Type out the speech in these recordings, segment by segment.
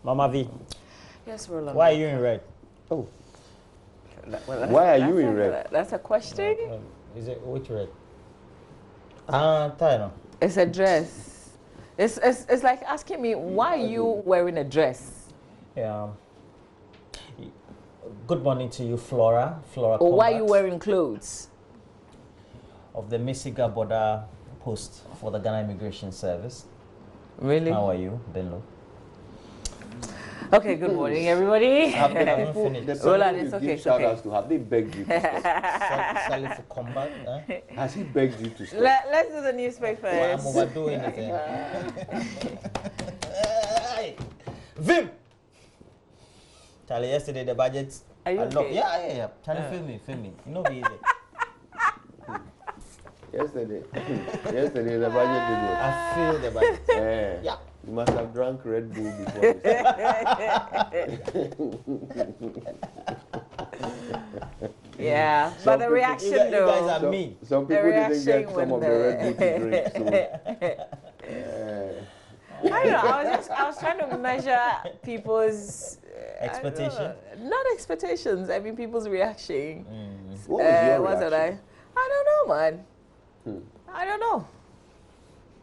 Mama V. Yes, Roland. Why are you in red? Oh. Well, Why are you in red? That's a question. Is it which red? Tino. It's a dress. It's like asking me, why are you wearing a dress? Yeah. Good morning to you, Flora. Flora. Or why are you wearing clothes? Of the Misiga border post for the Ghana Immigration Service. Really? How are you, Benlo? Okay, good morning, everybody. Have the people, Roland, it's okay. Shout outs to, have they begged you to stop? Sally for combat. Has he begged you to stop? Let's do the newspaper Well, first. I'm overdoing it. Vim! Charlie, yesterday the budget. Are you okay? Yeah. Charlie, film me. You know me. Yesterday the budget did what? I feel the budget. Yeah. You must have drunk Red Bull before this. Yeah, but the reaction you though. guys are mean. Some people didn't get some of the Red Bull to drink. So, I don't know. I was trying to measure people's Expectation? Not expectations. I mean, people's reaction. what was your What's reaction? I don't know, man. I don't know.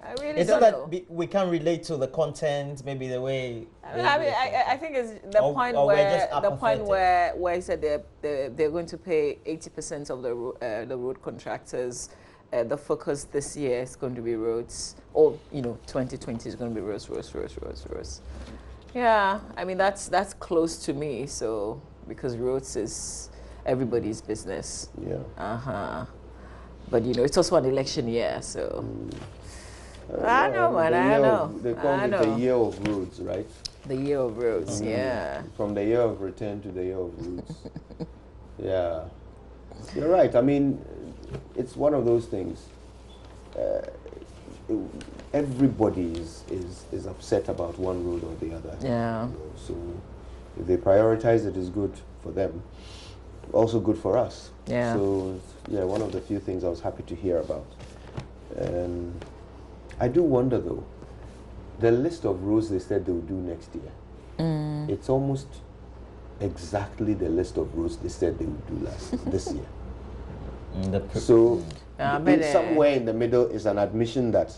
I really It's don't not know. that we can't relate to the content, maybe the way. I think it's the point or we're where just I said they're going to pay 80% of the road contractors. The focus this year is going to be roads, or 2020 is going to be roads. Yeah, I mean that's close to me. So because roads is everybody's business. Yeah. But it's also an election year, so. I know, man. I know. They call it the year of roads, right? The year of roads, yeah. From the year of return to the year of roads. Yeah. You're right. I mean, it's one of those things. Everybody is upset about one road or the other. Yeah. So if they prioritize it, is good for them. Also good for us. Yeah. So yeah, one of the few things I was happy to hear about. I do wonder though, the list of roads they said they would do next year, it's almost exactly the list of roads they said they would do this year. So somewhere in the middle is an admission that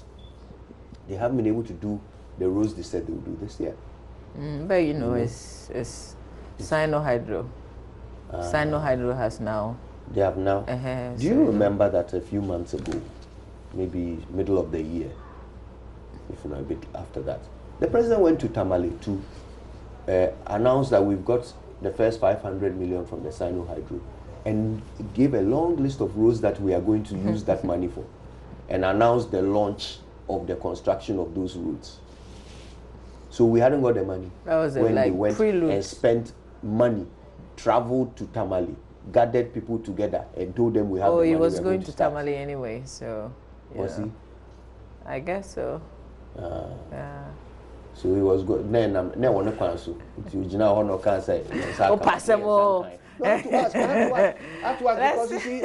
they haven't been able to do the roads they said they would do this year. But it's Sino Hydro. Sino Hydro has now. They have now. Do you remember that a few months ago, maybe middle of the year, if not a bit after that, the president went to Tamale to announce that we've got the first 500 million from the Sino Hydro, and gave a long list of roads that we are going to use that money for, and announced the launch of the construction of those roads. So we hadn't got the money. That was when like they went prelude. and spent money, traveled to Tamale, gathered people together, and told them we have the money. He was going to start. Tamale anyway, so. Yeah. Was he? I guess so. Yeah. So he was good. Then one cancel. You know, no can say. Oh, possible. No, to us, because you see,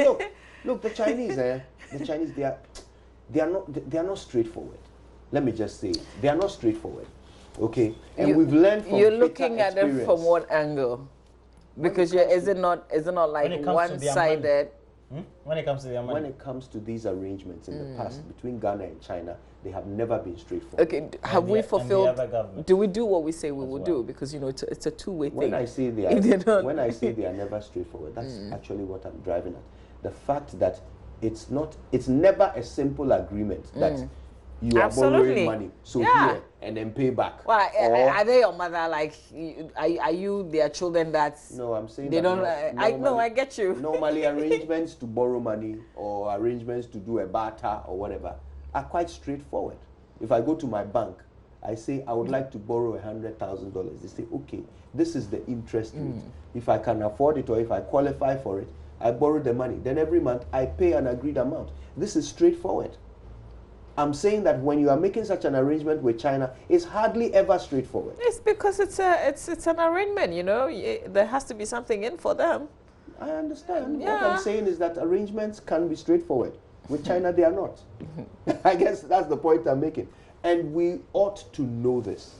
look, the Chinese, they are not straightforward. Let me just say, they are not straightforward. Okay, and we've learned from. You're looking at it from one angle, because is it not like one-sided? When it comes to their money. When it comes to these arrangements in the past between Ghana and China, they have never been straightforward. Okay, have we fulfilled? Do we do what we say we will do? Because it's a two-way thing. When I say they are never straightforward, that's actually what I'm driving at. The fact that it's never a simple agreement that you are borrowing money, so here and then pay back. Well, are they your mother? Like, are you their children? No, I'm saying they don't. I get you. Normally, arrangements to borrow money or arrangements to do a barter or whatever are quite straightforward. If I go to my bank, I say I would like to borrow $100,000. They say, okay, this is the interest rate. If I can afford it or if I qualify for it, I borrow the money. Then every month I pay an agreed amount. This is straightforward. I'm saying that when you are making such an arrangement with China, it's hardly ever straightforward. It's because it's an arrangement, there has to be something in for them. I understand. Yeah. What I'm saying is that arrangements can be straightforward. With China, they are not. I guess that's the point I'm making. And we ought to know this.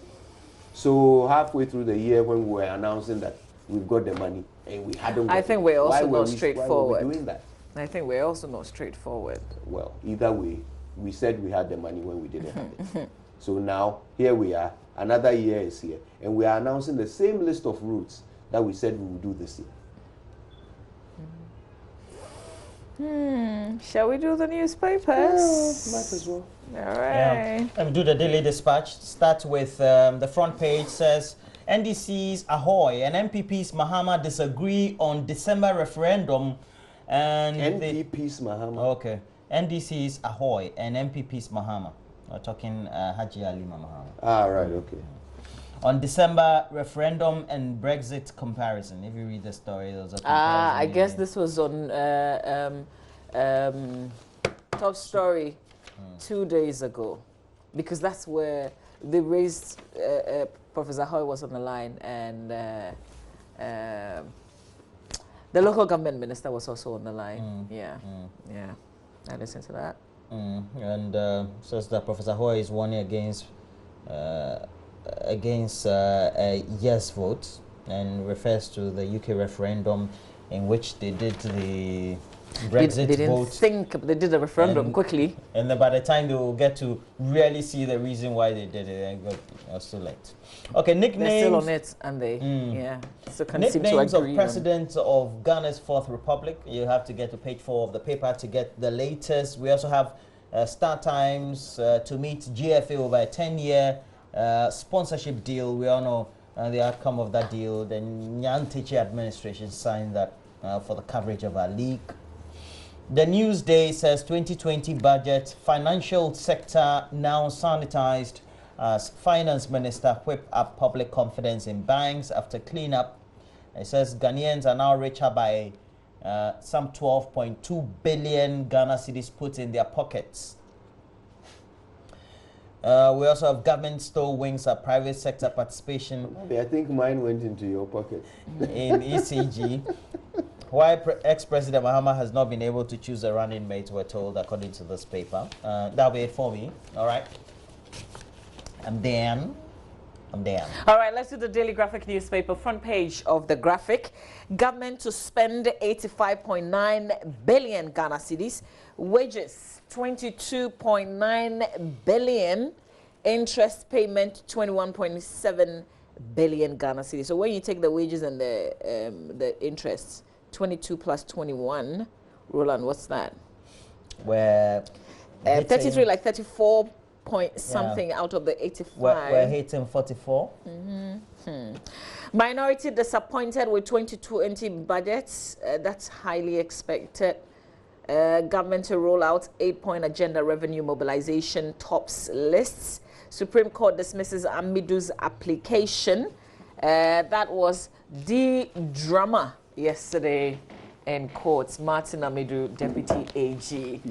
So halfway through the year, when we were announcing that we've got the money and we hadn't got I think we're also not straightforward. Why were we doing that? I think we're also not straightforward. Well, either way, we said we had the money when we didn't have it. So now, here we are, another year is here, and we are announcing the same list of routes that we said we would do this year. Shall we do the newspapers? Might as well. All right. Yeah. Let me do the Daily Dispatch. Start with the front page says, NDC's Ahoy and MPP's Mahama disagree on December referendum. And NPP's Mahama. Okay. NDC's Ahoy and MPP's Mahama. We're talking Haji Ali Mahama. Ah, right, okay. On December referendum and Brexit comparison. If you read the story, there was a comparison. I guess this was on Top Story 2 days ago, because that's where they raised. Professor Hoy was on the line, and the local government minister was also on the line. Yeah. I listened to that. And says that Professor Hoy is warning against a yes vote, and refers to the UK referendum in which they did the Brexit they didn't vote. think they did the referendum quickly. And then by the time they will get to really see the reason why they did it, it was too late. Okay, nicknames. They're still on it, and they, so can seem to Nicknames of agree presidents of Ghana's Fourth Republic. You have to get to page 4 of the paper to get the latest. We also have start times to meet GFA over a 10-year sponsorship deal. We all know the outcome of that deal. The Nyanteche administration signed that for the coverage of our league. The Newsday says 2020 budget, financial sector now sanitized as Finance Minister whip up public confidence in banks after cleanup. It says Ghanaians are now richer by some 12.2 billion Ghana cedis put in their pockets. We also have government still wings at private sector participation. I think mine went into your pocket. In ECG. Why ex-President Mahama has not been able to choose a running mate, we're told, according to this paper. That'll be it for me. All right. I'm Dan. All right, let's do the Daily Graphic newspaper. Front page of the Graphic. Government to spend 85.9 billion Ghana cedis. Wages, 22.9 billion. Interest payment, 21.7 billion Ghana cedis. So when you take the wages and the interest, 22 plus 21, Roland, what's that? We're 33, like 34 point something out of the 85. We're hitting 44. Minority disappointed with 2020 budgets. That's highly expected. Government to roll out 8-point agenda revenue mobilization tops lists. Supreme Court dismisses Amidu's application. That was the drama yesterday in courts. Martin Amidu, Deputy AG.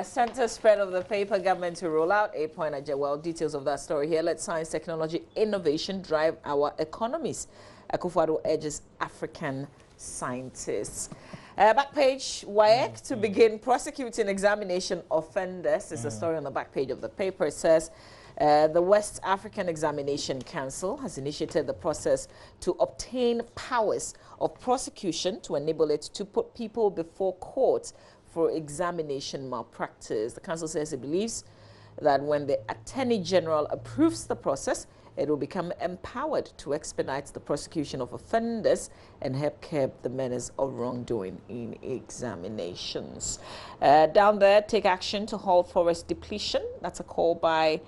Center spread of the paper, government to roll out 8-point agenda. Well, details of that story here. Let science, technology, innovation drive our economies. Akufo-Addo urges African scientists. Back page, WAEC to begin prosecuting examination offenders. Is a story on the back page of the paper. It says the West African Examination Council has initiated the process to obtain powers of prosecution to enable it to put people before court for examination malpractice. The council says it believes that when the Attorney General approves the process, it will become empowered to expedite the prosecution of offenders and help curb the menace of wrongdoing in examinations. Down there, take action to halt forest depletion. That's a call by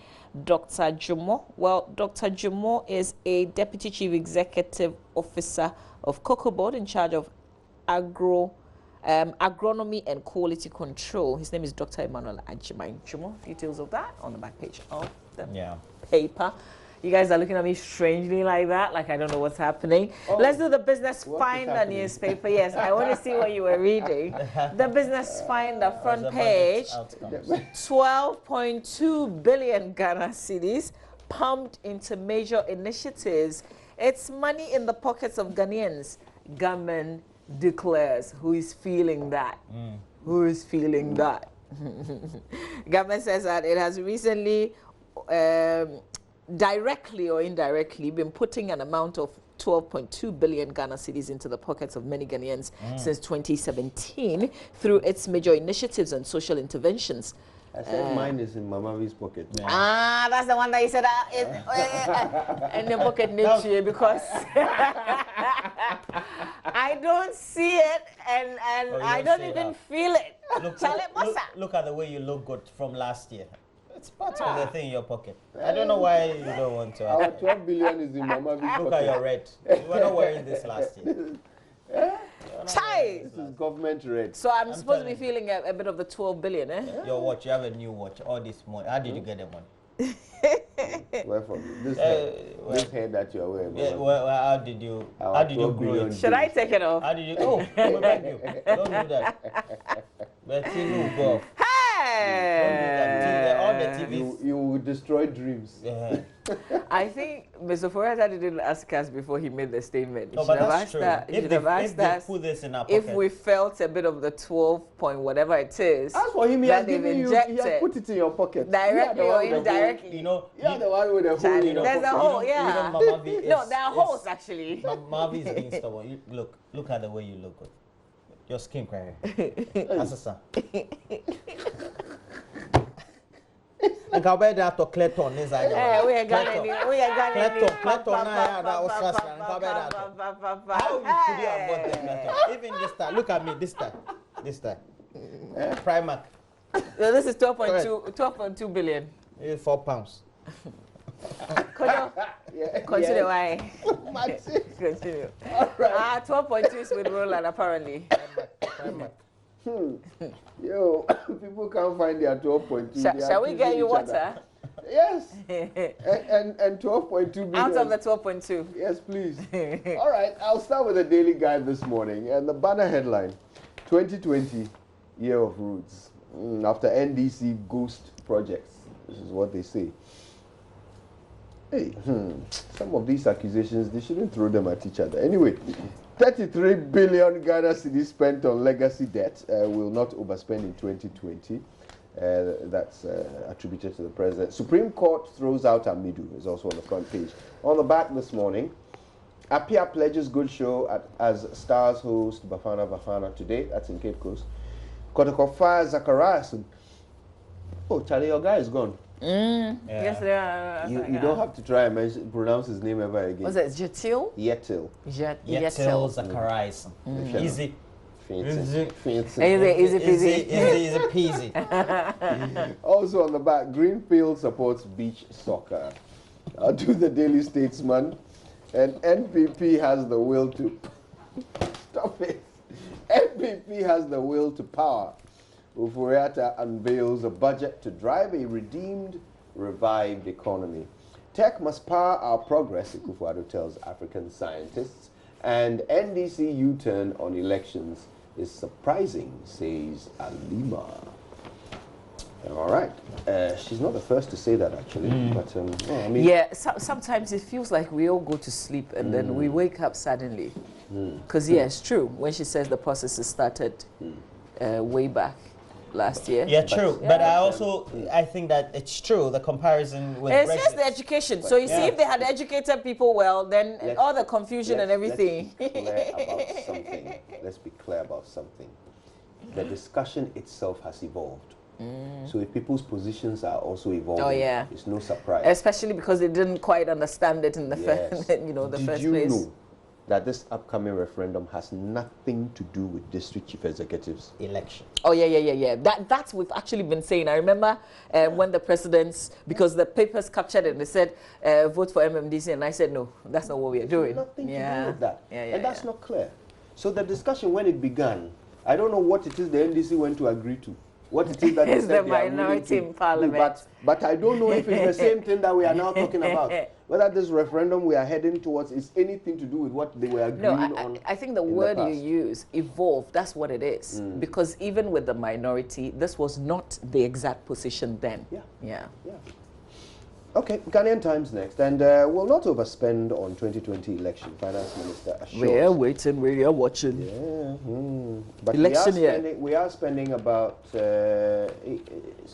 Dr. Jumo. Well, Dr. Jumo is a Deputy Chief Executive Officer of Cocoa Board in charge of agronomy and quality control. His name is Dr. Emmanuel Ajimai Jumo. Details of that on the back page of the paper. You guys are looking at me strangely like that, like I don't know what's happening. Let's do the Business Finder newspaper. Yes, I want to see what you were reading. The Business Finder front page, 12.2 billion Ghana cedis pumped into major initiatives. It's money in the pockets of Ghanaians. Government declares. Who is feeling that? Who is feeling that? Government says that it has recently directly or indirectly been putting an amount of 12.2 billion Ghana cedis into the pockets of many Ghanaians since 2017 through its major initiatives and social interventions. I said mine is in Mama V's pocket. Yeah. Ah, that's the one that you said in the pocket nature because I don't see it and I don't even feel it. Look at the way you look good from last year. It's part of the thing in your pocket. I don't know why you don't want to. Our 12 billion is in Mama V's pocket. Look at your red. You were not wearing this last year. Chai! This is government red. So I'm supposed to be feeling a bit of the 12 billion, eh? Your watch, you have a new watch. All this money. How did you get the money? Where from? This hair that you are wearing. Yeah, well, how did you grow it? Should I take it off? How did you? Oh, we beg you. Don't do that. But you go off. Hey! All the TVs. You will destroy dreams. Yeah. I think Mr. Forrester didn't ask us before he made the statement. No, but that's true. If they put this in our pocket. if we felt a bit of the 12 point whatever it is, as for him, he has they've given you, injected, he has put it in your pocket. directly or indirectly. You know, You are the one with the hole in your There's a pocket. hole, yeah. Mama V No, there are holes actually. Mavi is being stubborn. Look at the way you look good. Your skin crying. Asasa. And how about that to Clayton is I Hey, we are Clayton that was fast. How about that? How could you avoid the Clayton? Even this time, look at me, this time. Primark. So this is 12.2 billion. It's £4. Continue, why? Continue. All right. 12.2 is with Roland, apparently. Primark. Yo, people can't find their 12.2. Shall we get you water? Yes. and 12.2 billion. Out of the 12.2. Yes, please. All right, I'll start with the Daily Guide this morning. And the banner headline, 2020 Year of Roots. After NDC ghost projects. This is what they say. Hey, some of these accusations, they shouldn't throw them at each other. Anyway, 33 billion Ghana cedis spent on legacy debt will not overspend in 2020. That's attributed to the president. Supreme Court throws out Amidu, is also on the front page. On the back this morning, Apia pledges good show as Stars host Bafana today. That's in Cape Coast. Kotoko fires Zacharias. Oh, Charlie, your guy is gone. Yeah. Yes, they are. You don't have to try and pronounce his name ever again. Was it Jetil? Yetil. Yetil Zacharias. Easy. Fancy. Easy peasy. Also on the back, Greenfield supports beach soccer. I'll do the Daily Statesman. And NPP has the will to... Stop it. NPP has the will to power. Ufuriata unveils a budget to drive a redeemed, revived economy. Tech must power our progress, Ikufuado tells African scientists. And NDC U-turn on elections is surprising, says Alima. All right. She's not the first to say that, actually. But, well, I mean... Yeah, sometimes it feels like we all go to sleep and then we wake up suddenly. Because, yeah, it's true. When she says the process has started way back last year. Yeah, true. But I think that it's true, the comparison with it's Brexit. just the education. So you see, if they had educated people well, then all the confusion and everything. Let's be clear about something. The discussion itself has evolved. So if people's positions are also evolving, it's no surprise. Especially because they didn't quite understand it in the first, first place. Did you know that this upcoming referendum has nothing to do with district chief executives election? Oh yeah. That's we've actually been saying. I remember when the presidents, because the papers captured it, they said vote for MMDC, and I said no, that's not what we are doing. Nothing to do with that, and that's not clear. So the discussion when it began, I don't know what it is the NDC went to agree to. What it is that is the minority in parliament. But I don't know if it's the same thing that we are now talking about. Whether this referendum we are heading towards is anything to do with what they were agreeing on. I think the word you use, evolve, that's what it is. Because even with the minority, this was not the exact position then. Yeah. Okay, Ghanaian Times next. And we'll not overspend on 2020 election, Finance Minister assures. We are waiting, we are watching. But election we are spending about, is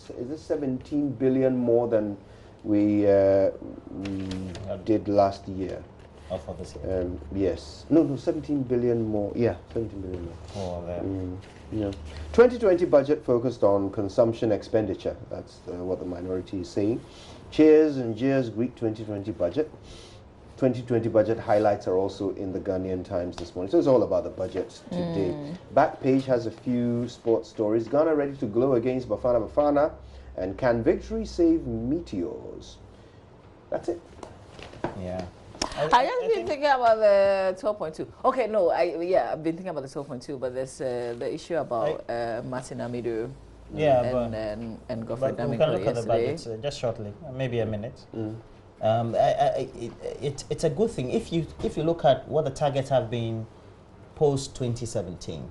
it 17 billion more than we did last year. Oh, for this year? Yes. No, 17 billion more. Yeah, 17 billion more. Oh, there. Yeah. 2020 budget focused on consumption expenditure. That's what the minority is saying. Cheers and jeers greet 2020 budget. 2020 budget highlights are also in the Ghanaian Times this morning. So it's all about the budget today. Back page has a few sports stories. Ghana ready to glow against Bafana Bafana. And can victory save meteors? That's it. Yeah. I just been thinking about the 12.2. Okay, no, I've been thinking about the 12.2, but there's the issue about Martin Amidu. Yeah, and Godfrey but we Damiko can look at the yesterday. budget just shortly, maybe a minute. It's a good thing if you look at what the targets have been post 2017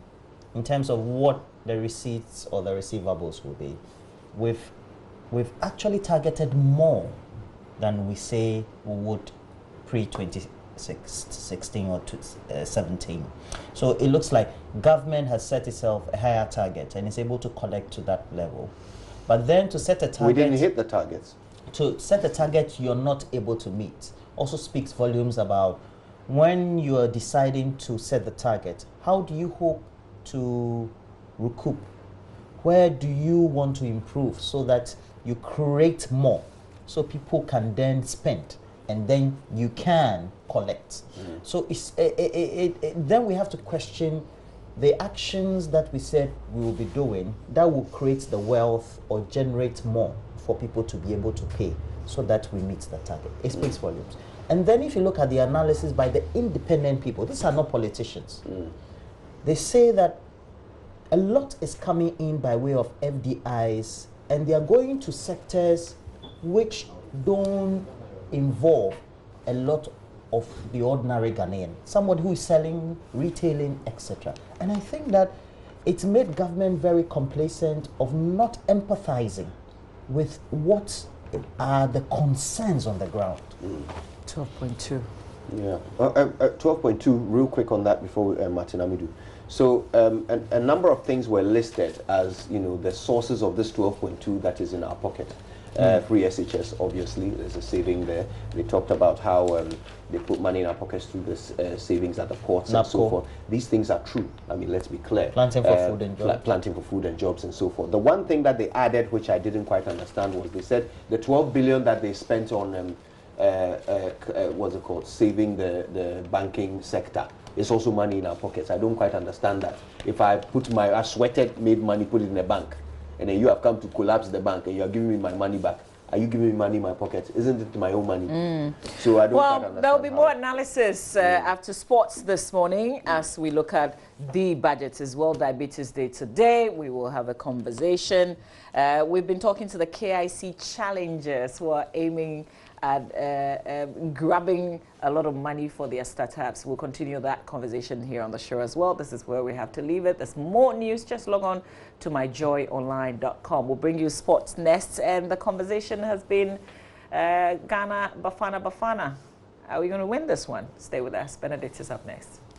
in terms of what the receipts or the receivables will be. We've actually targeted more than we say we would pre-2016 or 17. So it looks like government has set itself a higher target and is able to collect to that level. But then to set a target... We didn't hit the targets. To set a target you're not able to meet also speaks volumes about when you are deciding to set the target, how do you hope to recoup? Where do you want to improve so that you create more so people can then spend and then you can collect? So it's, then we have to question the actions that we said we will be doing that will create the wealth or generate more for people to be able to pay so that we meet the target. It speaks volumes. And then if you look at the analysis by the independent people, these are not politicians. They say that a lot is coming in by way of FDIs and they are going to sectors which don't involve a lot of the ordinary Ghanaian, somebody who is selling, retailing, etc. And I think that it's made government very complacent of not empathizing with what are the concerns on the ground. 12.2. Yeah. 12.2, real quick on that before Martin Amidu. So a number of things were listed as, you know, the sources of this 12.2 that is in our pocket. Free SHS, obviously, there's a saving there. They talked about how they put money in our pockets through this savings at the ports and so forth. These things are true. I mean, let's be clear. Planting for food and jobs. Planting for food and jobs and so forth. The one thing that they added, which I didn't quite understand, was they said the 12 billion that they spent on, what's it called, saving the banking sector. It's also money in our pockets. I don't quite understand that. If I sweated, made money, put it in a bank, and then you have come to collapse the bank and you are giving me my money back, are you giving me money in my pocket? Isn't it my own money? So I don't quite understand. Well, there will be more analysis after sports this morning as we look at the budget as well. Diabetes Day today. We will have a conversation. We've been talking to the KIC challengers who are aiming at grabbing a lot of money for their startups. We'll continue that conversation here on the show as well. This is where we have to leave it. There's more news. Just log on to myjoyonline.com. We'll bring you sports next, and the conversation has been Ghana Bafana Bafana. Are we going to win this one? Stay with us. Benedict is up next.